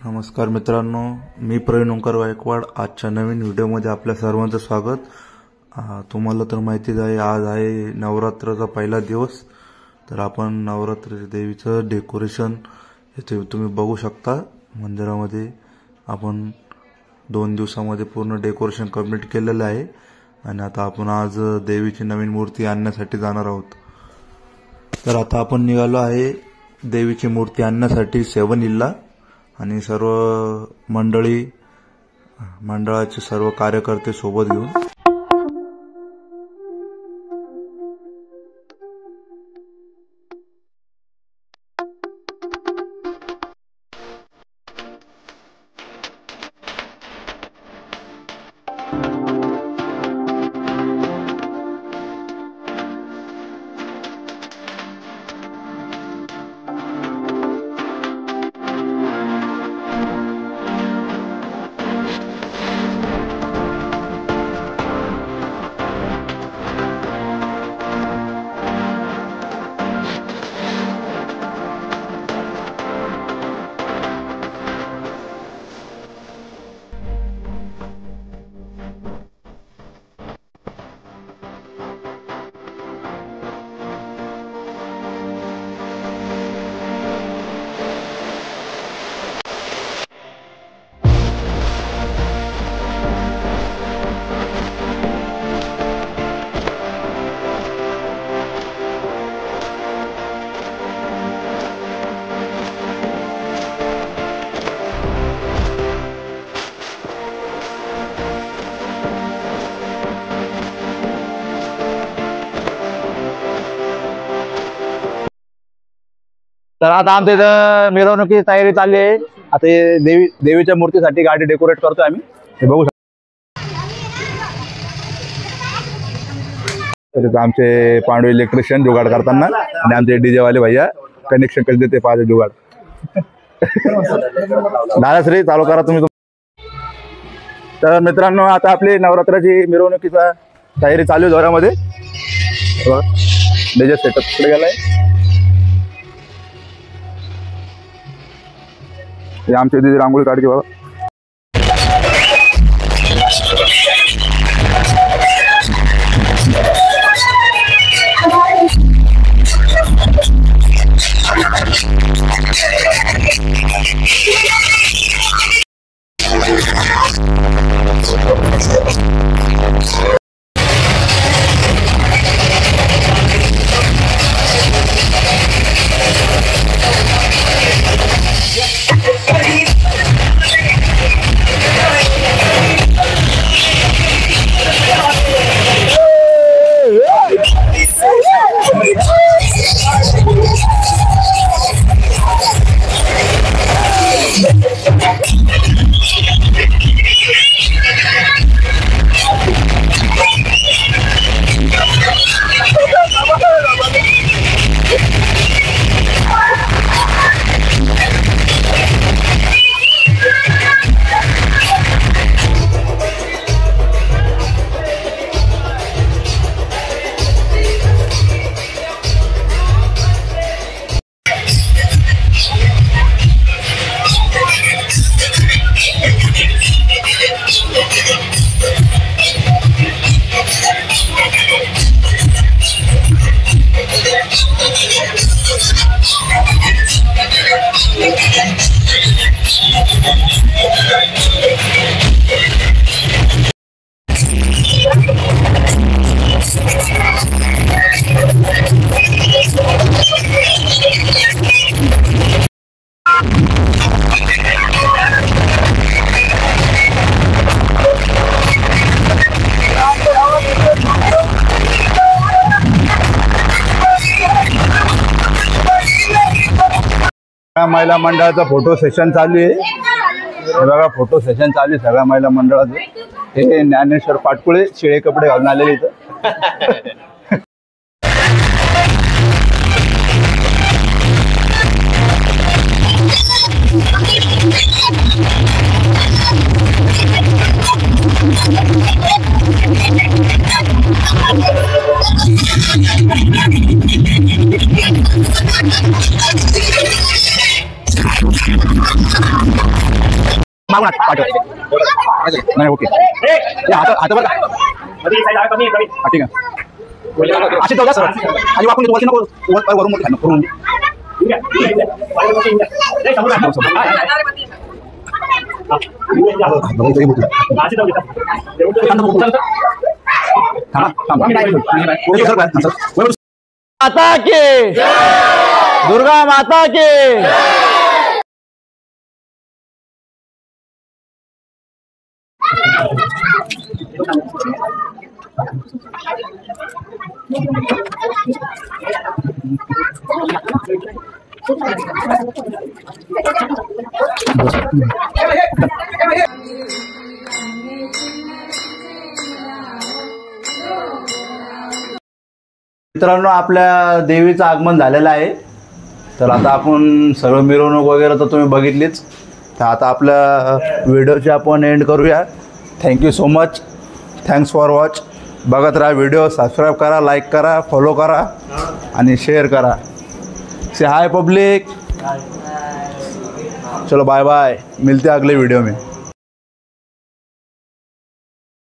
नमस्कार मित्रांनो, मी प्रवीण ओंकार गायकवाड। आजच्या नवीन व्हिडिओमध्ये आपल्या सर्वांचं स्वागत। तुम्हाला तर माहितीच आहे, आज आहे नवरात्राचा पहिला दिवस। तर आपण नवरात्राच्या देवीचं डेकोरेशन इथे तुम्ही बघू शकता। मंदिरामध्ये आपण 2 दिवसामध्ये पूर्ण डेकोरेशन कंप्लीट केलेलं आहे आणि आता आपण आज देवीची नवीन मूर्ती आणण्यासाठी जाणार आहोत। तर आता आपण निघालो आहे देवीची मूर्ती आणण्यासाठी 7 हिलला आणि सर्व मंडळाचे सर्व कार्यकर्ते सोबत घेऊन। तर आता आमच्या इथं मिरवणुकीची तयारी चालली आहे। आता देवीच्या मूर्तीसाठी गाडी डेकोरेट करतोय आम्ही, हे बघू शकतो। तर आमचे पांडू इलेक्ट्रिशियन जुगाड करताना आणि आमचे डीजे वाले भैया कनेक्शन कधी देते पाहिजे जुगाड। दादाश्री चालू करा तुम्ही। तर मित्रांनो, आता आपली नवरात्राची मिरवणुकीचा तयारी चालू आहे जोरामध्ये। डीजे सेटअप पुढे गेलाय। आमची दीदी रांगोळी काढते बाबा। महिला मंडळाचा फोटो सेशन चालू आहे। हे बघा, फोटो सेशन चालू आहे सगळ्या महिला मंडळाचं। हे ज्ञानेश्वर पाटकुळे शिळे कपडे घालून आलेले इथं। नाही ओके आता बघा ठीक आहे अशी जाऊ सर आणि वाकून वरती नको वरून मोठी करून माता की दुर्गा माता की मित्रांनो आपल्या देवीचं आगमन झालेलं आहे. तर आता आपण सर्व मिरवणूक वगैरे तर तुम्ही बघितलीच. तर आता आपल्या व्हिडिओची आपण एंड करूया. Thank you so much. Thanks for watch. बघत राहा व्हिडिओ. सबस्क्राईब करा, लाईक करा, फॉलो करा आणि शेअर करा. से हाय पब्लिक. चलो बाय बाय. मिलते हैं अगले वीडियो में.